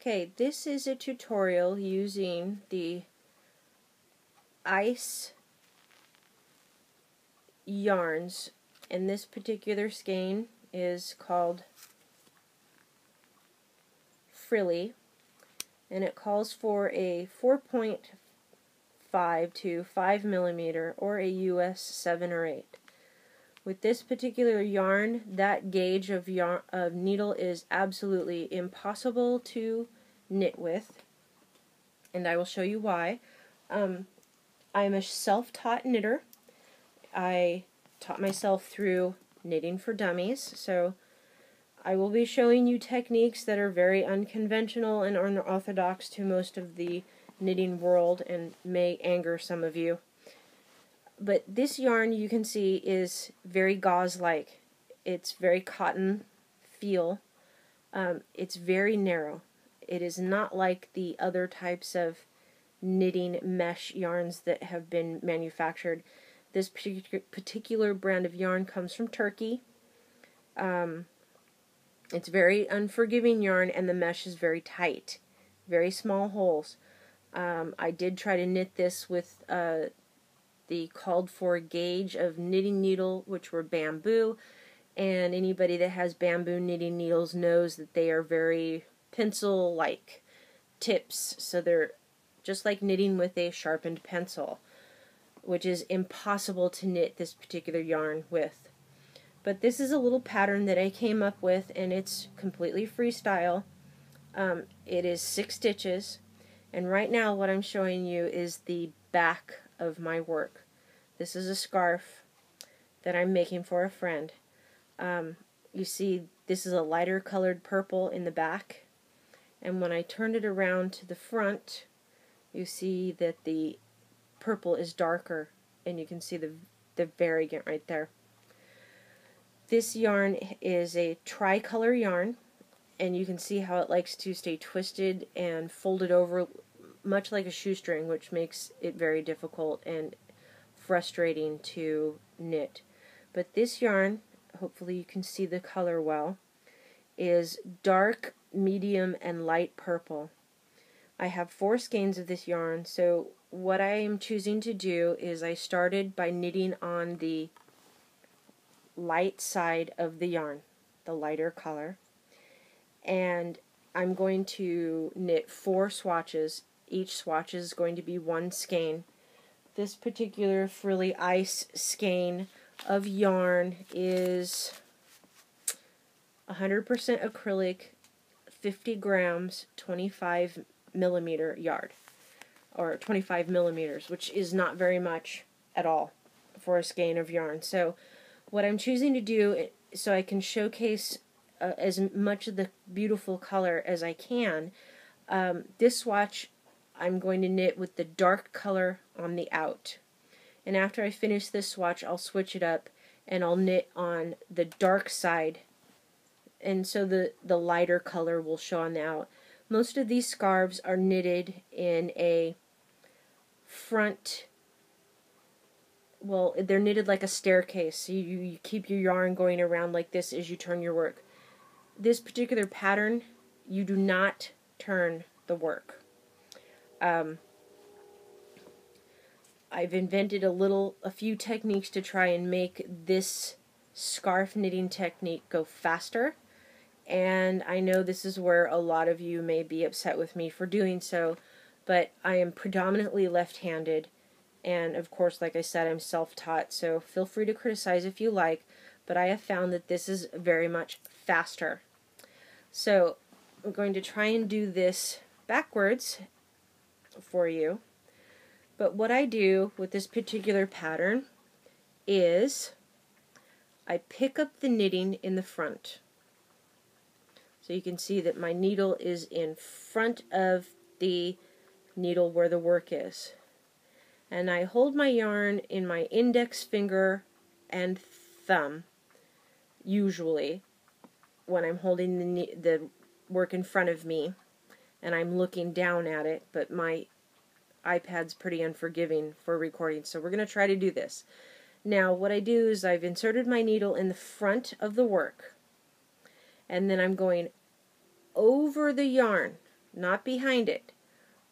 Okay, this is a tutorial using the ice yarns, and this particular skein is called Frilly, and it calls for a 4.5 to 5 millimeter or a US 7 or 8. With this particular yarn, that gauge of needle is absolutely impossible to knit with, and I will show you why. I'm a self-taught knitter. I taught myself through Knitting for Dummies, so I will be showing you techniques that are very unconventional and unorthodox to most of the knitting world and may anger some of you. But this yarn, you can see, is very gauze-like. It's very cotton feel. It's very narrow. It is not like the other types of knitting mesh yarns that have been manufactured. This particular brand of yarn comes from Turkey. It's very unforgiving yarn, and the mesh is very tight. Very small holes. I did try to knit this with the called for gauge of knitting needle, which were bamboo, and anybody that has bamboo knitting needles knows that they are very pencil-like tips, so they're just like knitting with a sharpened pencil, which is impossible to knit this particular yarn with. But this is a little pattern that I came up with, and it's completely freestyle. It is 6 stitches, and right now what I'm showing you is the back of my work. This is a scarf that I'm making for a friend. You see, this is a lighter colored purple in the back, and when I turn it around to the front, you see that the purple is darker, and you can see the variant right there. This yarn is a tricolor yarn, and you can see how it likes to stay twisted and folded over much like a shoestring, which makes it very difficult and frustrating to knit. But this yarn, hopefully you can see the color well, is dark, medium, and light purple. I have 4 skeins of this yarn, so what I am choosing to do is I started by knitting on the light side of the yarn, the lighter color, and I'm going to knit 4 swatches. Each swatch is going to be 1 skein. This particular Frilly Ice skein of yarn is 100% acrylic, 50 grams, 25 millimeter yard, or 25 millimeters, which is not very much at all for a skein of yarn. So what I'm choosing to do, so I can showcase as much of the beautiful color as I can, this swatch I'm going to knit with the dark color on the out. And after I finish this swatch, I'll switch it up and I'll knit on the dark side, and so the lighter color will show on the out. Most of these scarves are knitted in a front, well, they're knitted like a staircase. So you keep your yarn going around like this as you turn your work. This particular pattern, you do not turn the work. I've invented a few techniques to try and make this scarf knitting technique go faster, and I know this is where a lot of you may be upset with me for doing so, but I am predominantly left-handed, and of course, like I said, I'm self-taught, so feel free to criticize if you like, but I have found that this is very much faster. So I'm going to try and do this backwards for you. But what I do with this particular pattern is I pick up the knitting in the front. So you can see that my needle is in front of the needle where the work is. And I hold my yarn in my index finger and thumb, usually, when I'm holding the work in front of me and I'm looking down at it, but my iPad's pretty unforgiving for recording, so we're going to try to do this. Now what I do is I've inserted my needle in the front of the work, and then I'm going over the yarn not behind it,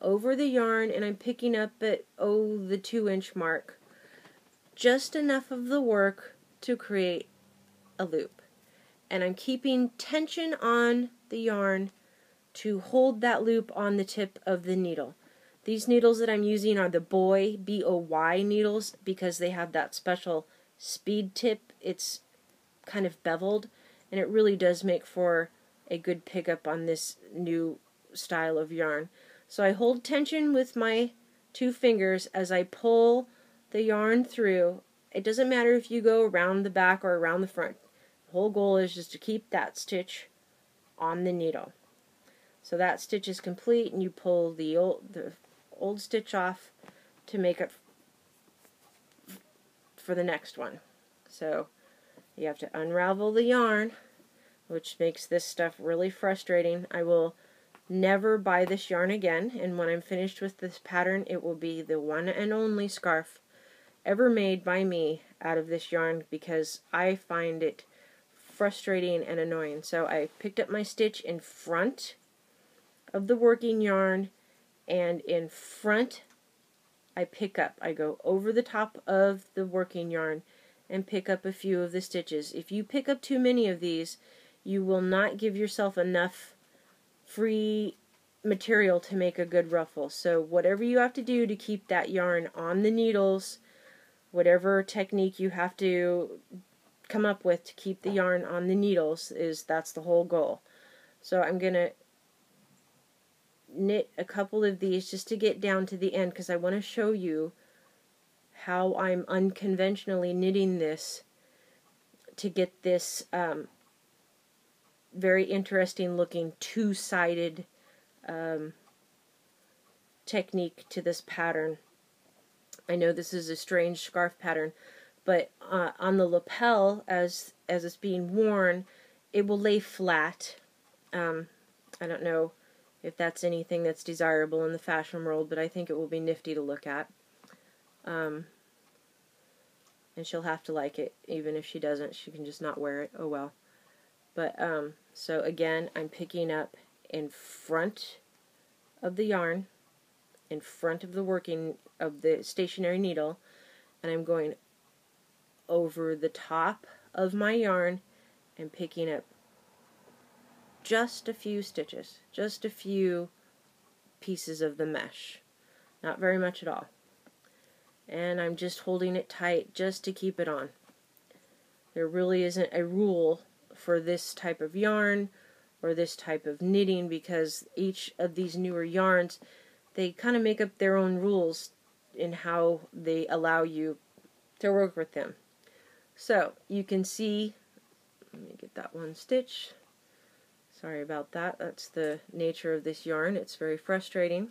over the yarn, and I'm picking up at, the 2-inch mark. Just enough of the work to create a loop. And I'm keeping tension on the yarn to hold that loop on the tip of the needle. These needles that I'm using are the Boy, B-O-Y needles, because they have that special speed tip. It's kind of beveled, and it really does make for a good pickup on this new style of yarn. So I hold tension with my 2 fingers as I pull the yarn through. It doesn't matter if you go around the back or around the front. The whole goal is just to keep that stitch on the needle. So that stitch is complete, and you pull the old stitch off to make it for the next one. So you have to unravel the yarn, which makes this stuff really frustrating. I will never buy this yarn again, and when I'm finished with this pattern, it will be the one and only scarf ever made by me out of this yarn, because I find it frustrating and annoying. So I picked up my stitch in front of the working yarn, and in front I go over the top of the working yarn and pick up a few of the stitches. If you pick up too many of these, you will not give yourself enough free material to make a good ruffle. So whatever you have to do to keep that yarn on the needles, whatever technique you have to come up with to keep the yarn on the needles, that's the whole goal. So I'm going to knit a couple of these just to get down to the end, because I want to show you how I'm unconventionally knitting this to get this very interesting looking 2-sided technique to this pattern. I know this is a strange scarf pattern, but on the lapel, as it's being worn, it will lay flat. I don't know if that's anything that's desirable in the fashion world, but I think it will be nifty to look at. And she'll have to like it. Even if she doesn't, she can just not wear it. Oh well. But so again, I'm picking up in front of the yarn, in front of the stationary needle, and I'm going over the top of my yarn and picking up just a few stitches, just a few pieces of the mesh, not very much at all. And I'm just holding it tight just to keep it on. There really isn't a rule for this type of yarn or this type of knitting, because each of these newer yarns, they kind of make up their own rules in how they allow you to work with them. So you can see, let me get that one stitch. Sorry about that. That's the nature of this yarn. It's very frustrating.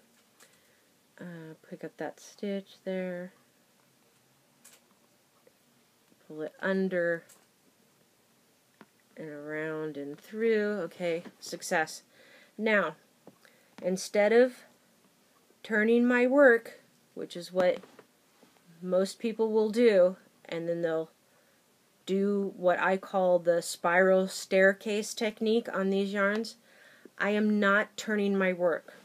Pick up that stitch there. Pull it under and around and through. Okay, success. Now, instead of turning my work, which is what most people will do, and then they'll do what I call the spiral staircase technique on these yarns, I am not turning my work.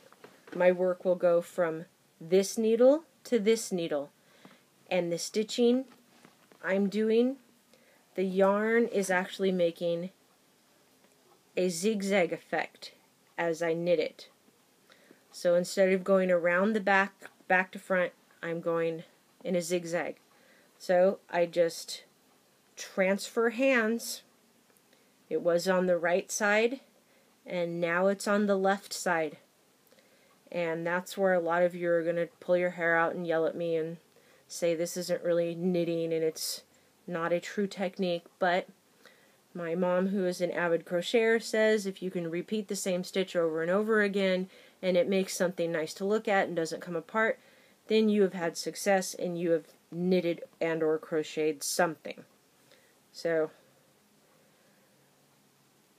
My work will go from this needle to this needle, and the stitching I'm doing, the yarn is actually making a zigzag effect as I knit it. So instead of going around the back to front, I'm going in a zigzag. So I just transfer hands. It was on the right side, and now it's on the left side. And that's where a lot of you are going to pull your hair out and yell at me and say this isn't really knitting and it's not a true technique. But my mom, who is an avid crocheter, says if you can repeat the same stitch over and over again and it makes something nice to look at and doesn't come apart, then you have had success and you have knitted and or crocheted something. So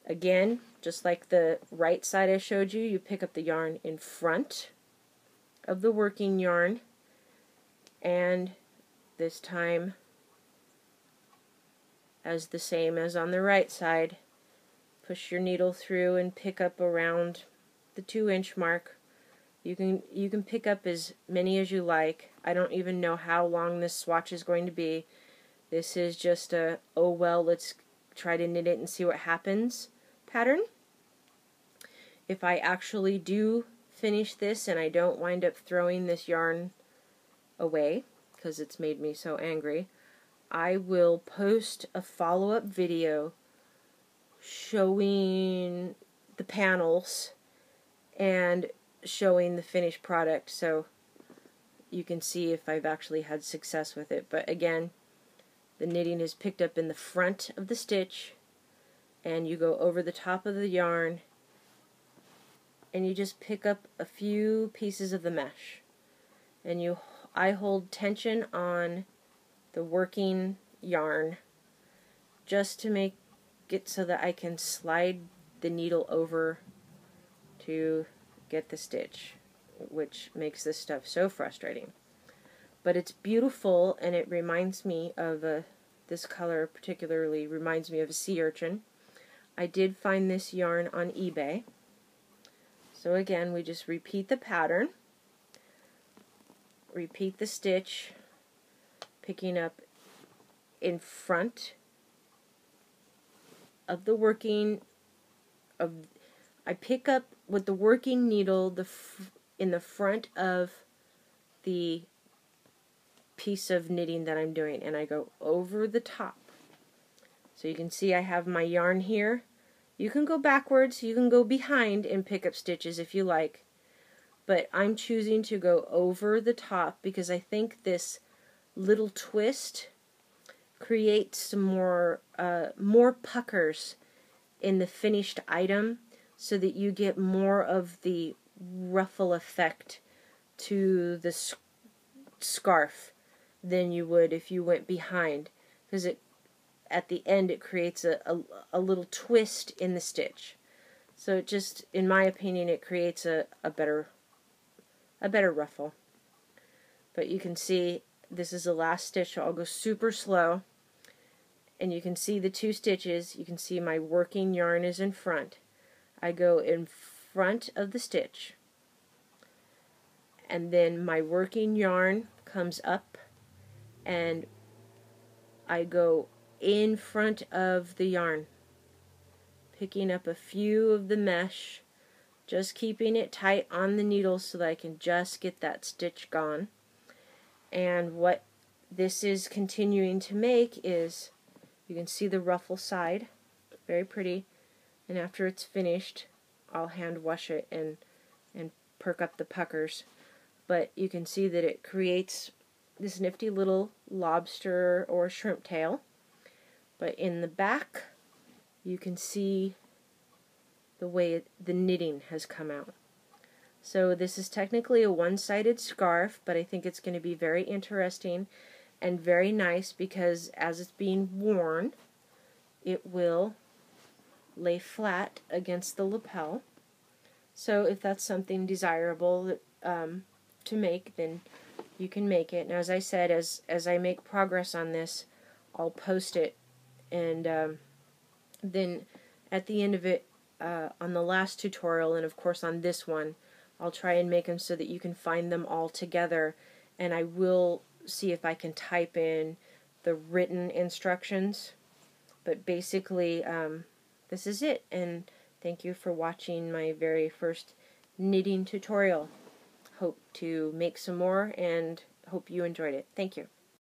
again, just like the right side I showed you, you pick up the yarn in front of the working yarn, and this time, as the same as on the right side, push your needle through and pick up around the 2-inch mark. You can pick up as many as you like. I don't even know how long this swatch is going to be. This is just a, oh well, let's try to knit it and see what happens pattern. If I actually do finish this and I don't wind up throwing this yarn away because it's made me so angry, I will post a follow-up video showing the panels and showing the finished product so you can see if I've actually had success with it. But again, the knitting is picked up in the front of the stitch, and you go over the top of the yarn and you just pick up a few pieces of the mesh, and I hold tension on the working yarn just to make it so that I can slide the needle over to get the stitch, which makes this stuff so frustrating. But it's beautiful, and it reminds me of this color particularly reminds me of a sea urchin. I did find this yarn on eBay. So again, we just repeat the pattern, repeat the stitch, picking up in front of the working of, I pick up with the working needle in the front of the piece of knitting that I'm doing, and I go over the top. So you can see I have my yarn here. You can go backwards, you can go behind and pick up stitches if you like, but I'm choosing to go over the top because I think this little twist creates some more puckers in the finished item so that you get more of the ruffle effect to the scarf than you would if you went behind, because at the end it creates a little twist in the stitch. So it just, in my opinion, it creates a better ruffle. But you can see this is the last stitch, so I'll go super slow, and you can see the 2 stitches. You can see my working yarn is in front. I go in front of the stitch, and then my working yarn comes up, and I go in front of the yarn, picking up a few of the mesh, just keeping it tight on the needle so that I can just get that stitch gone. And what this is continuing to make is, you can see the ruffle side, very pretty, and after it's finished I'll hand wash it and perk up the puckers. But you can see that it creates this nifty little lobster or shrimp tail. But in the back, you can see the way the knitting has come out. So this is technically a one-sided scarf, but I think it's going to be very interesting and very nice because as it's being worn, it will lay flat against the lapel. So if that's something desirable to make, then you can make it. And as I said, as I make progress on this, I'll post it, and then at the end of it, on the last tutorial, and of course on this one, I'll try and make them so that you can find them all together, and I will see if I can type in the written instructions. But basically, this is it, and thank you for watching my very first knitting tutorial. Hope to make some more, and hope you enjoyed it. Thank you.